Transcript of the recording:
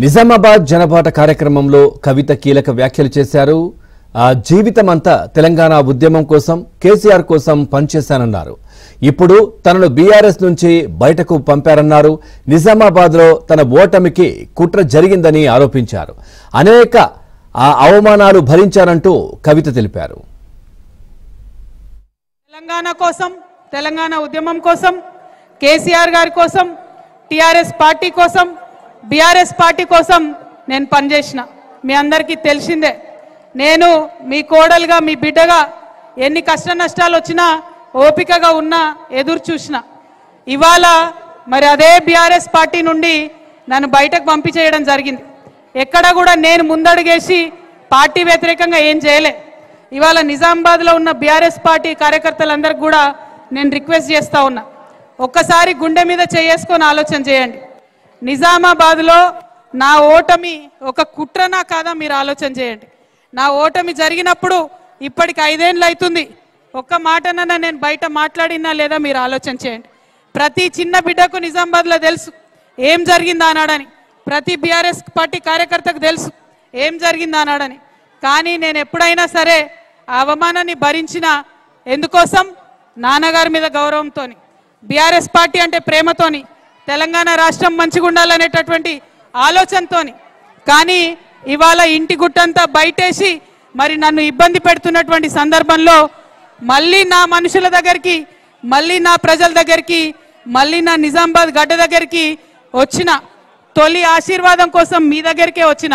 నిజామాబాద్ జనపాట కార్యక్రమంలో కవిత కీలక వ్యాఖ్యలు చేశారు. ఆ జీవితమంతా తెలంగాణ ఉద్యమం కోసం కేసీఆర్ కోసం పనిచేశానన్నారు. ఇప్పుడు తనను బీఆర్ఎస్ నుంచి బయటకు పంపారన్నారు. నిజామాబాద్లో తన ఓటమికి కుట్ర జరిగిందని ఆరోపించారు. అనేక అవమానాలు భరించారంటూ కవిత తెలిపారు. తెలంగాణ కోసం, తెలంగాణ ఉద్యమం కోసం, కేసీఆర్ గారి కోసం, టీఆర్ఎస్ పార్టీ కోసం, బీఆర్ఎస్ పార్టీ కోసం నేను పనిచేసిన. మీ అందరికీ తెలిసిందే. నేను మీ కోడలుగా, మీ బిడ్డగా ఎన్ని కష్ట నష్టాలు వచ్చినా ఓపికగా ఉన్నా, ఎదురు చూసిన. ఇవాళ మరి అదే బీఆర్ఎస్ పార్టీ నుండి నన్ను బయటకు పంపించేయడం జరిగింది. ఎక్కడ కూడా నేను ముందడుగేసి పార్టీ వ్యతిరేకంగా ఏం చేయలే. ఇవాళ నిజామాబాద్లో ఉన్న బీఆర్ఎస్ పార్టీ కార్యకర్తలందరికీ కూడా నేను రిక్వెస్ట్ చేస్తూ ఉన్నా, ఒక్కసారి గుండె మీద చేసుకొని ఆలోచన చేయండి. నిజామాబాద్లో నా ఓటమి ఒక కుట్రనా కాదా మీరు ఆలోచన చేయండి. నా ఓటమి జరిగినప్పుడు ఇప్పటికి 5 ఏళ్ళు అవుతుంది. ఒక్క మాటనన్నా నేను బయట మాట్లాడినా లేదా మీరు ఆలోచన చేయండి. ప్రతి చిన్న బిడ్డకు నిజామాబాద్లో తెలుసు ఏం జరిగిందా అన్నాడని. ప్రతి బీఆర్ఎస్ పార్టీ కార్యకర్తకు తెలుసు ఏం జరిగిందా అన్నాడని. కానీ నేను ఎప్పుడైనా సరే ఆ అవమానాన్ని భరించిన ఎందుకోసం? నాన్నగారి మీద గౌరవంతోని, బీఆర్ఎస్ పార్టీ అంటే ప్రేమతోని, తెలంగాణ రాష్ట్రం మంచిగా ఉండాలనేటటువంటి ఆలోచనతోని. కానీ ఇవాళ ఇంటి గుట్టంతా బయటేసి మరి నన్ను ఇబ్బంది పెడుతున్నటువంటి సందర్భంలో మళ్ళీ నా మనుషుల దగ్గరికి, మళ్ళీ నా ప్రజల దగ్గరికి, మళ్ళీ నా నిజామాబాద్ గడ్డ దగ్గరికి వచ్చిన. తొలి ఆశీర్వాదం కోసం మీ దగ్గరికే వచ్చిన.